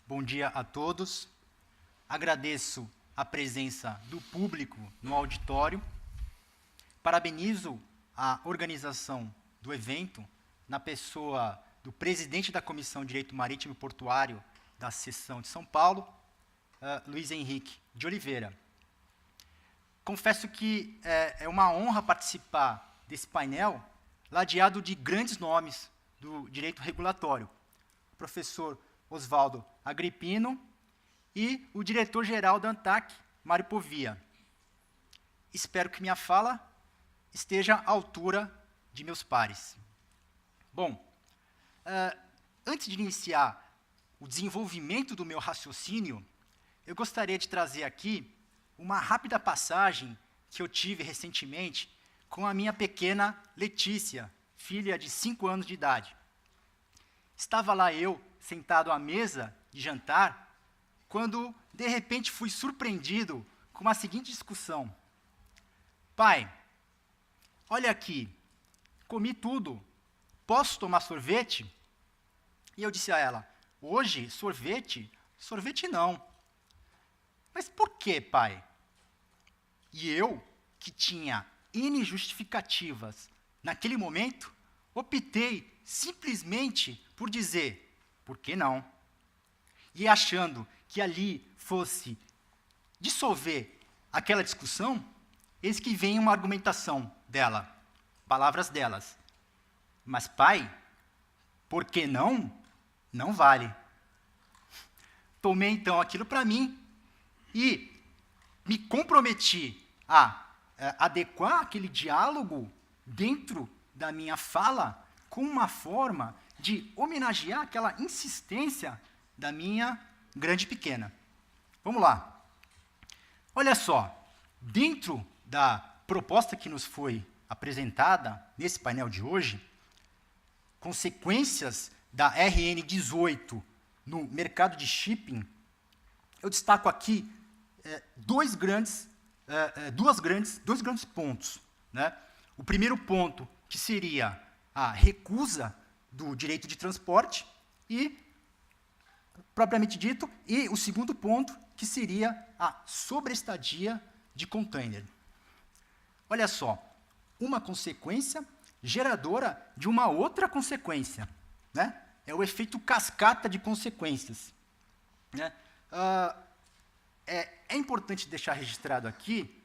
Bom dia a todos. Agradeço a presença do público no auditório. Parabenizo a organização do evento, na pessoa do presidente da Comissão de Direito Marítimo e Portuário da Seção de São Paulo, Luiz Henrique de Oliveira. Confesso que é uma honra participar desse painel, ladeado de grandes nomes do direito regulatório. O professor Oswaldo Agrippino e o diretor-geral da ANTAC, Mário Povia. Espero que minha fala esteja à altura de meus pares. Bom, antes de iniciar o desenvolvimento do meu raciocínio, eu gostaria de trazer aqui uma rápida passagem que eu tive recentemente com a minha pequena Letícia, filha de 5 anos de idade. Estava lá eu, sentado à mesa de jantar, quando, de repente, fui surpreendido com a seguinte discussão. Pai, olha aqui, comi tudo, posso tomar sorvete? E eu disse a ela, hoje, sorvete? Sorvete não. Mas por quê, pai? E eu, que tinha N justificativas naquele momento, optei simplesmente por dizer, por que não? E achando que ali fosse dissolver aquela discussão, eis que vem uma argumentação dela, palavras delas. Mas, pai, por que não? Não vale. Tomei, então, aquilo para mim e me comprometi a adequar aquele diálogo dentro da minha fala com uma forma de homenagear aquela insistência da minha grande pequena. Vamos lá. Olha só, dentro da proposta que nos foi apresentada nesse painel de hoje, consequências da RN 18 no mercado de shipping, eu destaco aqui dois grandes pontos, né? O primeiro ponto, que seria a recusa do direito de transporte e, propriamente dito, e o segundo ponto, que seria a sobreestadia de container. Olha só, uma consequência geradora de uma outra consequência, né? É o efeito cascata de consequências, né? É importante deixar registrado aqui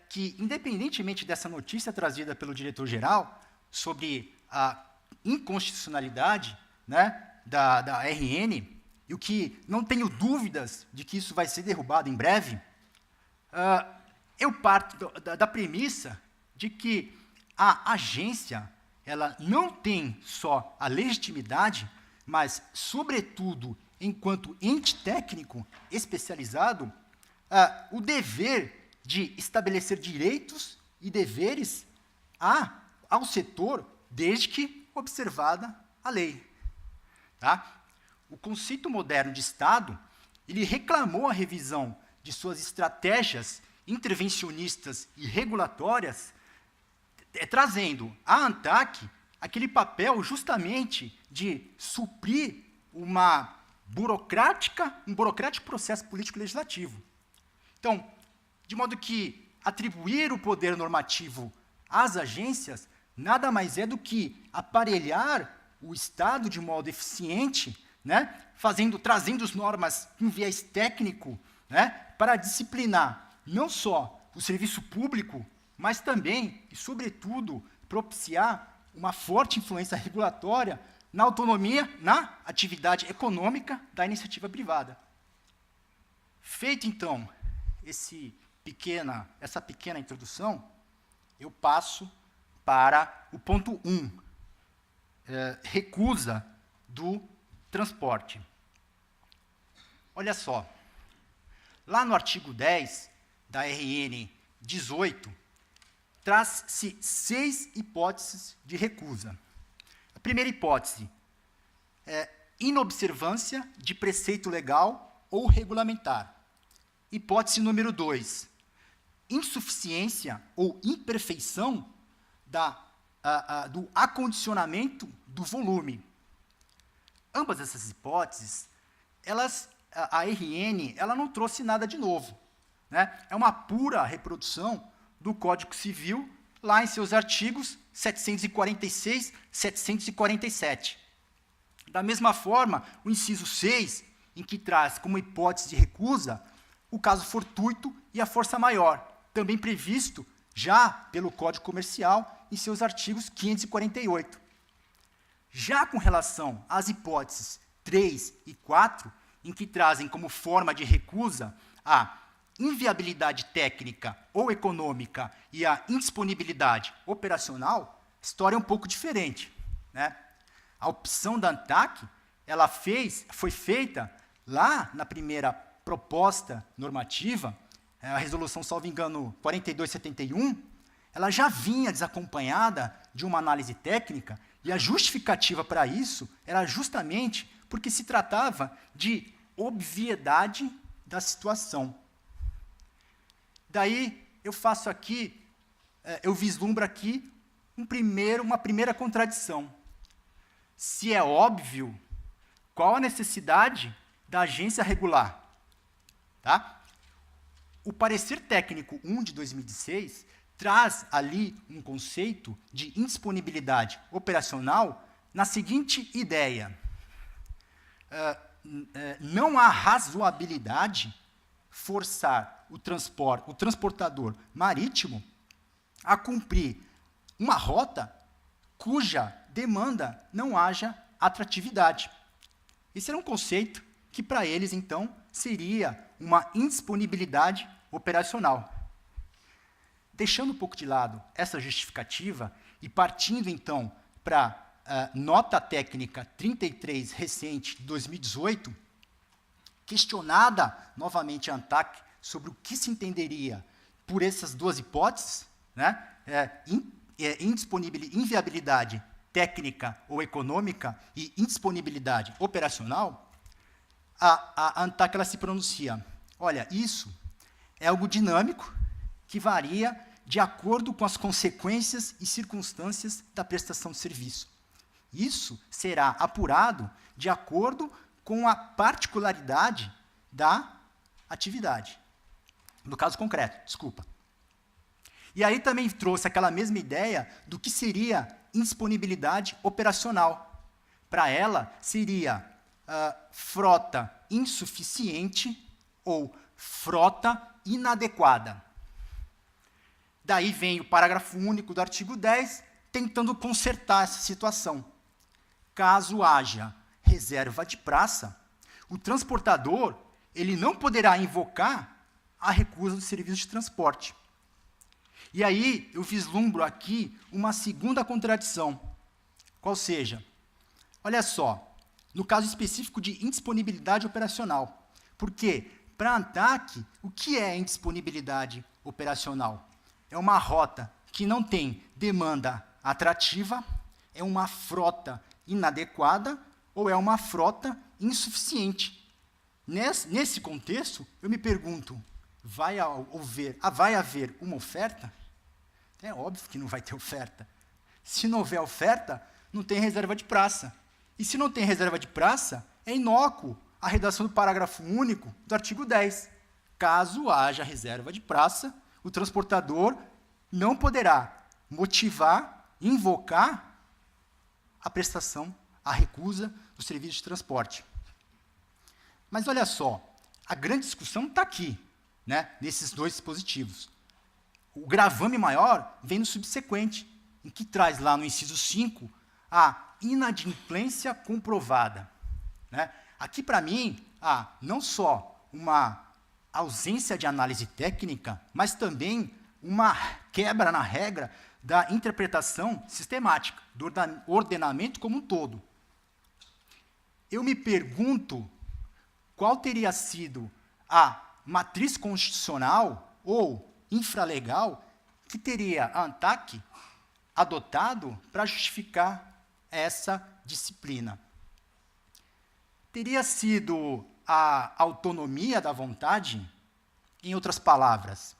que, independentemente dessa notícia trazida pelo diretor-geral sobre a inconstitucionalidade, né, da RN, e o que não tenho dúvidas de que isso vai ser derrubado em breve, eu parto da premissa de que a agência ela não tem só a legitimidade, mas, sobretudo, enquanto ente técnico especializado, o dever de estabelecer direitos e deveres ao setor, desde que observada a lei. Tá? O conceito moderno de Estado, ele reclamou a revisão de suas estratégias intervencionistas e regulatórias, trazendo à ANTAC aquele papel justamente de suprir um burocrático processo político-legislativo. Então, de modo que atribuir o poder normativo às agências nada mais é do que aparelhar o Estado de modo eficiente, né, trazendo as normas com viés técnico, né, para disciplinar não só o serviço público, mas também, e sobretudo, propiciar uma forte influência regulatória na autonomia, na atividade econômica da iniciativa privada. Feito, então, essa pequena introdução, eu passo para o ponto 1, recusa do transporte. Olha só, lá no artigo 10 da RN 18, traz-se 6 hipóteses de recusa. A primeira hipótese é inobservância de preceito legal ou regulamentar. Hipótese número 2, insuficiência ou imperfeição do acondicionamento do volume. Ambas essas hipóteses a RN ela não trouxe nada de novo, né? É uma pura reprodução do Código Civil, lá em seus artigos 746, 747. Da mesma forma, o inciso 6, em que traz como hipótese de recusa o caso fortuito e a força maior, também previsto já pelo Código Comercial em seus artigos 548. Já com relação às hipóteses 3 e 4, em que trazem como forma de recusa a inviabilidade técnica ou econômica e a indisponibilidade operacional, a história é um pouco diferente, né? A opção da ANTAC foi feita lá na primeira proposta normativa, a resolução, salvo engano, 4271, ela já vinha desacompanhada de uma análise técnica, e a justificativa para isso era justamente porque se tratava de obviedade da situação. Daí eu faço aqui, eu vislumbro aqui uma primeira contradição. Se é óbvio, qual a necessidade da agência regular? Tá? O parecer técnico 1 de 2016 traz ali um conceito de indisponibilidade operacional na seguinte ideia. Não há razoabilidade forçar o transportador marítimo a cumprir uma rota cuja demanda não haja atratividade. Esse era um conceito que, para eles, então, seria uma indisponibilidade operacional. Deixando um pouco de lado essa justificativa e partindo, então, para a nota técnica 33, recente, de 2018, questionada novamente a ANTAC sobre o que se entenderia por essas duas hipóteses, né? Inviabilidade técnica ou econômica e indisponibilidade operacional, a ANTAC ela se pronuncia: olha, isso é algo dinâmico que varia de acordo com as consequências e circunstâncias da prestação de serviço. Isso será apurado de acordo com a particularidade da atividade. No caso concreto, desculpa. E aí também trouxe aquela mesma ideia do que seria indisponibilidade operacional. Para ela, seria frota insuficiente ou frota inadequada. Daí vem o parágrafo único do artigo 10, tentando consertar essa situação. Caso haja reserva de praça, o transportador ele não poderá invocar a recusa do serviço de transporte. E aí eu vislumbro aqui uma segunda contradição. Qual seja? Olha só, no caso específico de indisponibilidade operacional. Porque, para a ANTAC, o que é indisponibilidade operacional? É uma rota que não tem demanda atrativa, é uma frota inadequada ou é uma frota insuficiente. Nesse contexto, eu me pergunto, vai haver uma oferta? É óbvio que não vai ter oferta. Se não houver oferta, não tem reserva de praça. E se não tem reserva de praça, é inócuo a redação do parágrafo único do artigo 10. Caso haja reserva de praça, o transportador não poderá motivar, invocar a prestação, a recusa do serviço de transporte. Mas olha só, a grande discussão está aqui, né, nesses dois dispositivos. O gravame maior vem no subsequente, em que traz lá no inciso 5 a inadimplência comprovada. Né? Aqui, para mim, há não só uma ausência de análise técnica, mas também uma quebra na regra da interpretação sistemática, do ordenamento como um todo. Eu me pergunto qual teria sido a matriz constitucional ou infralegal que teria a ANTAC adotado para justificar essa disciplina. Teria sido a autonomia da vontade? Em outras palavras,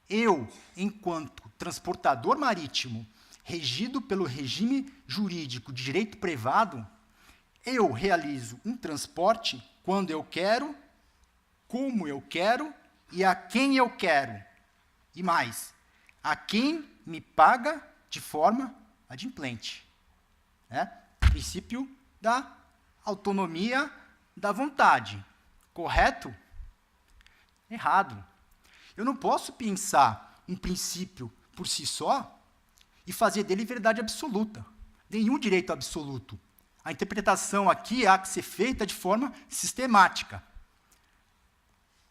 eu, enquanto transportador marítimo, regido pelo regime jurídico de direito privado, eu realizo um transporte quando eu quero, como eu quero e a quem eu quero. E mais, a quem me paga de forma adimplente. Princípio da autonomia da vontade. Correto? Errado. Eu não posso pensar um princípio por si só e fazer dele verdade absoluta. Nenhum direito absoluto. A interpretação aqui há que ser feita de forma sistemática.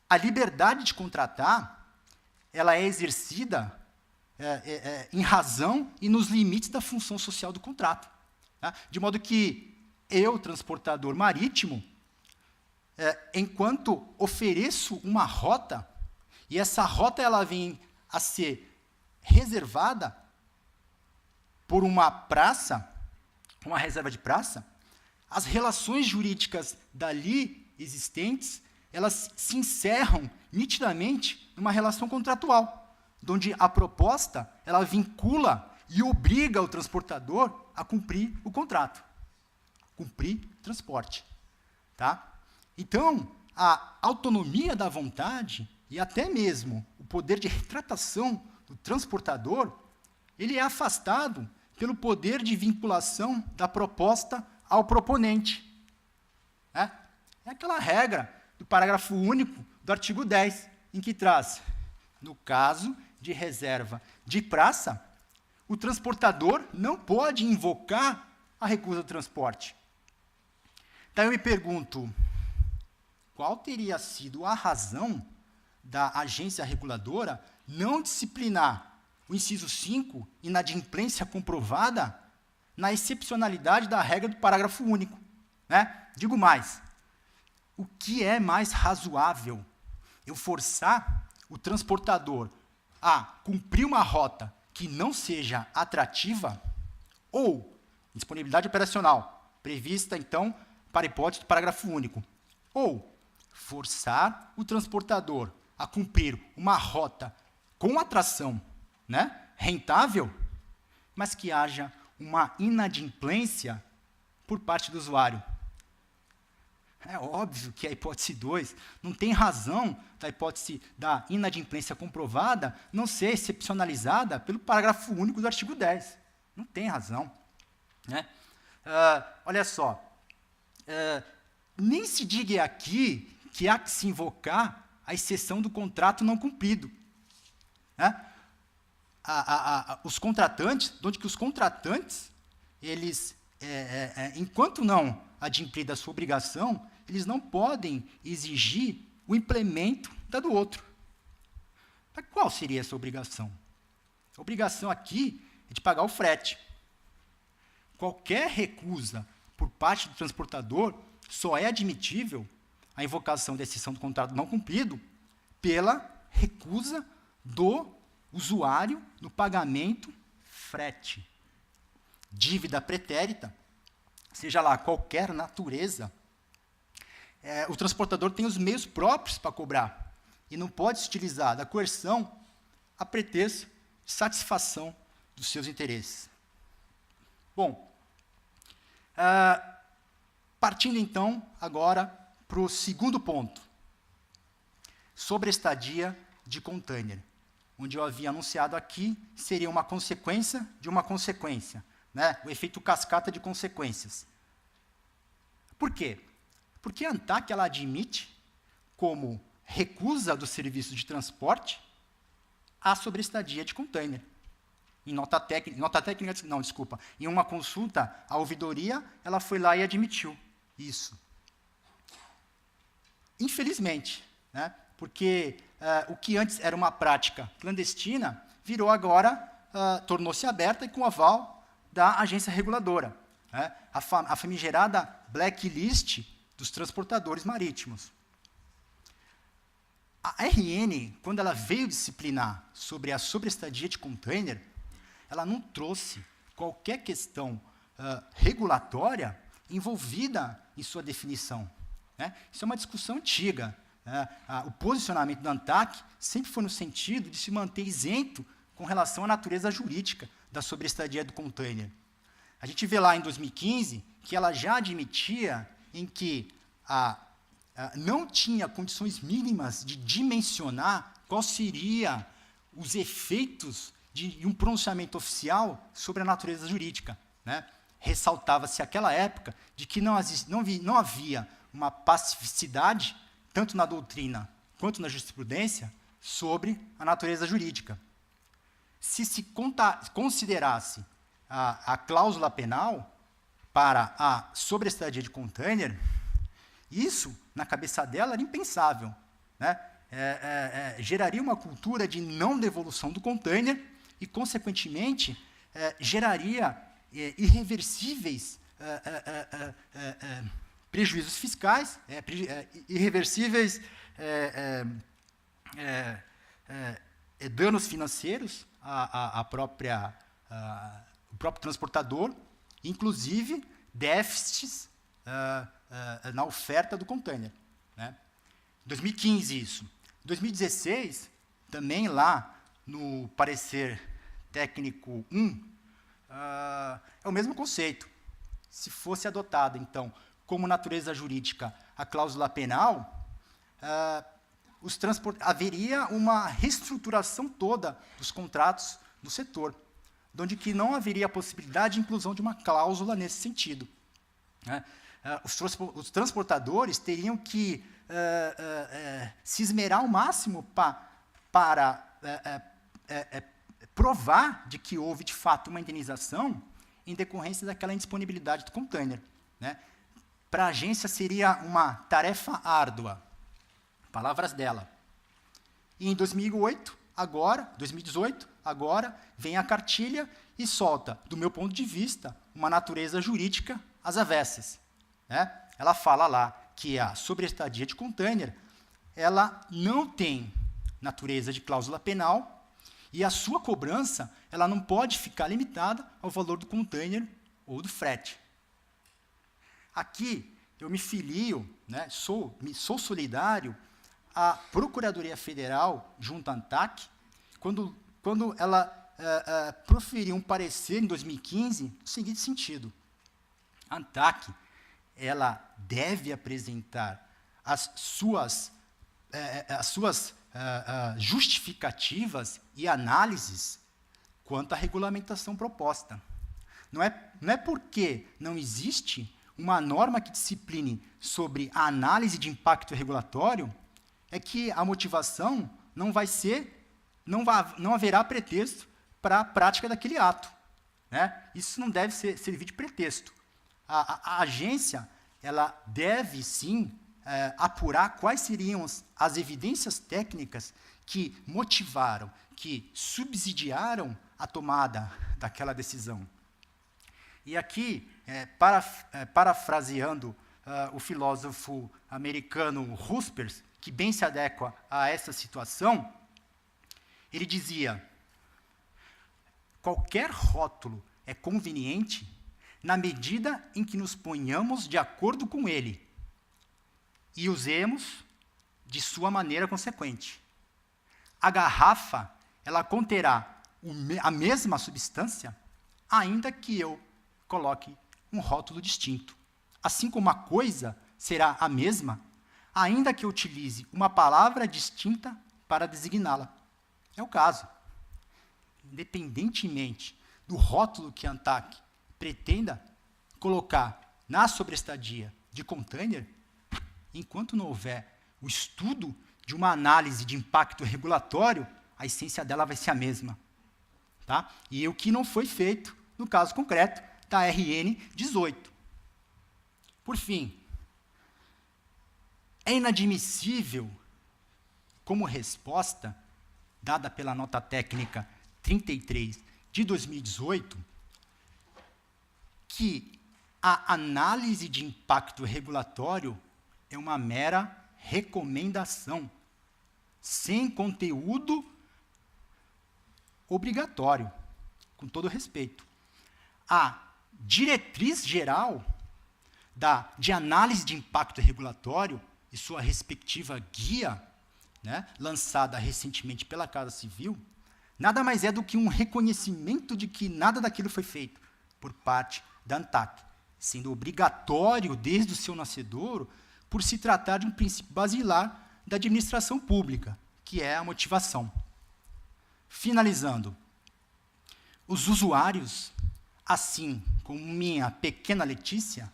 A liberdade de contratar, ela é exercida em razão e nos limites da função social do contrato. Tá? De modo que eu, transportador marítimo, enquanto ofereço uma rota, e essa rota ela vem a ser reservada por uma praça, uma reserva de praça, as relações jurídicas dali existentes, elas se encerram nitidamente numa relação contratual, onde a proposta ela vincula e obriga o transportador a cumprir o contrato, cumprir transporte. Tá? Então, a autonomia da vontade e até mesmo o poder de retratação do transportador, ele é afastado pelo poder de vinculação da proposta ao proponente. É aquela regra do parágrafo único do artigo 10, em que traz, no caso de reserva de praça, o transportador não pode invocar a recusa do transporte. Então eu me pergunto, qual teria sido a razão da agência reguladora não disciplinar o inciso 5, inadimplência comprovada, na excepcionalidade da regra do parágrafo único? Digo mais, o que é mais razoável? Eu forçar o transportador a cumprir uma rota que não seja atrativa ou disponibilidade operacional, prevista, então, para a hipótese do parágrafo único, ou forçar o transportador a cumprir uma rota com atração, rentável, mas que haja uma inadimplência por parte do usuário. É óbvio que a hipótese 2 não tem razão da hipótese da inadimplência comprovada não ser excepcionalizada pelo parágrafo único do artigo 10. Não tem razão. Olha só, nem se diga aqui que há que se invocar a exceção do contrato não cumprido. Os contratantes, onde que os contratantes, eles, enquanto não adimplida a sua obrigação, eles não podem exigir o implemento da do outro. Mas qual seria essa obrigação? A obrigação aqui é de pagar o frete. Qualquer recusa por parte do transportador só é admitível a invocação da exceção do contrato não cumprido pela recusa do usuário no pagamento frete. Dívida pretérita, seja lá qualquer natureza, o transportador tem os meios próprios para cobrar e não pode se utilizar da coerção a pretexto de satisfação dos seus interesses. Bom, partindo então agora para o segundo ponto, sobre a estadia de container, onde eu havia anunciado aqui seria uma consequência de uma consequência, o efeito cascata de consequências. Por quê? Porque a ANTAC ela admite como recusa do serviço de transporte a sobreestadia de container. Em em uma consulta à ouvidoria, ela foi lá e admitiu isso. Infelizmente, porque o que antes era uma prática clandestina, virou agora, tornou-se aberta e com aval da agência reguladora, a famigerada blacklist dos transportadores marítimos. A RN, quando ela veio disciplinar sobre a sobreestadia de container, ela não trouxe qualquer questão regulatória envolvida em sua definição. Isso é uma discussão antiga. O posicionamento da ANTAC sempre foi no sentido de se manter isento com relação à natureza jurídica da sobreestadia do container. A gente vê lá em 2015 que ela já admitia em que a não tinha condições mínimas de dimensionar qual seria os efeitos de um pronunciamento oficial sobre a natureza jurídica, né? Ressaltava-se àquela época de que não havia uma pacificidade, tanto na doutrina quanto na jurisprudência, sobre a natureza jurídica. Se considerasse a cláusula penal para a sobreestadia de container, isso, na cabeça dela, era impensável, né? Geraria uma cultura de não devolução do container e, consequentemente, geraria irreversíveis prejuízos fiscais, irreversíveis danos financeiros ao próprio transportador, inclusive déficits na oferta do container, né? 2015 isso. 2016, também lá no parecer técnico 1, é o mesmo conceito. Se fosse adotada, então, como natureza jurídica a cláusula penal, haveria uma reestruturação toda dos contratos do setor, onde que não haveria a possibilidade de inclusão de uma cláusula nesse sentido, né? Os transportadores teriam que se esmerar ao máximo para provar de que houve, de fato, uma indenização em decorrência daquela indisponibilidade do container, né? Para a agência seria uma tarefa árdua, palavras dela. E em 2018, agora, vem a cartilha e solta, do meu ponto de vista, uma natureza jurídica às avessas, né? Ela fala lá que a sobreestadia de container, ela não tem natureza de cláusula penal e a sua cobrança ela não pode ficar limitada ao valor do container ou do frete. Aqui eu me filio, né, sou solidário à Procuradoria Federal junto à ANTAC, quando ela proferiu um parecer em 2015 no seguinte sentido: a ANTAC ela deve apresentar as suas justificativas e análises quanto à regulamentação proposta. Não é porque não existe uma norma que discipline sobre a análise de impacto regulatório é que a motivação não haverá pretexto para a prática daquele ato, né? Isso não deve servir de pretexto. A agência ela deve, sim, apurar quais seriam as evidências técnicas que motivaram, que subsidiaram a tomada daquela decisão. E aqui, parafraseando o filósofo americano Jaspers, que bem se adequa a essa situação, ele dizia: qualquer rótulo é conveniente na medida em que nos ponhamos de acordo com ele e usemos de sua maneira consequente. A garrafa, ela conterá a mesma substância, ainda que eu coloque um rótulo distinto. Assim como a coisa será a mesma, ainda que eu utilize uma palavra distinta para designá-la. É o caso. Independentemente do rótulo que a ANTAC pretenda colocar na sobreestadia de container, enquanto não houver o estudo de uma análise de impacto regulatório, a essência dela vai ser a mesma, tá? E o que não foi feito no caso concreto da RN 18. Por fim, é inadmissível, como resposta dada pela nota técnica 33 de 2018, que a análise de impacto regulatório é uma mera recomendação, sem conteúdo obrigatório, com todo respeito. A diretriz geral de análise de impacto regulatório e sua respectiva guia, né, lançada recentemente pela Casa Civil, nada mais é do que um reconhecimento de que nada daquilo foi feito por parte da ANTAC, sendo obrigatório, desde o seu nascedouro, por se tratar de um princípio basilar da administração pública, que é a motivação. Finalizando, os usuários, assim como minha pequena Letícia,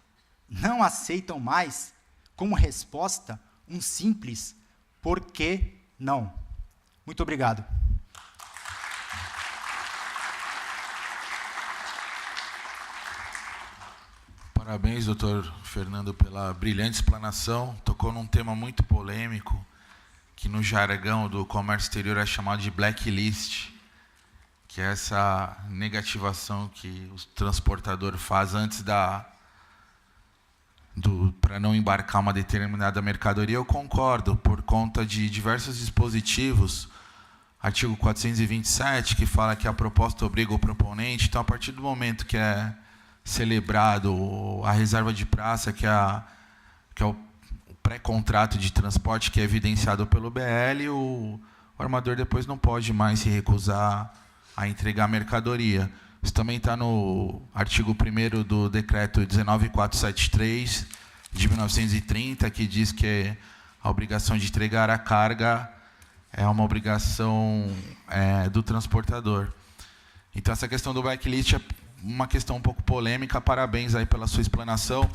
não aceitam mais como resposta um simples por que não. Muito obrigado. Parabéns, doutor Fernando, pela brilhante explanação. Tocou num tema muito polêmico, que no jargão do comércio exterior é chamado de blacklist, que é essa negativação que o transportador faz antes para não embarcar uma determinada mercadoria. Eu concordo, por conta de diversos dispositivos, artigo 427, que fala que a proposta obriga o proponente. Então, a partir do momento que é celebrado a reserva de praça, que é o pré-contrato de transporte, que é evidenciado pelo BL, o armador depois não pode mais se recusar a entregar a mercadoria. Isso também está no artigo 1º do decreto 19473, de 1930, que diz que a obrigação de entregar a carga é uma obrigação do transportador. Então, essa questão do blacklist é uma questão um pouco polêmica. Parabéns aí pela sua explanação.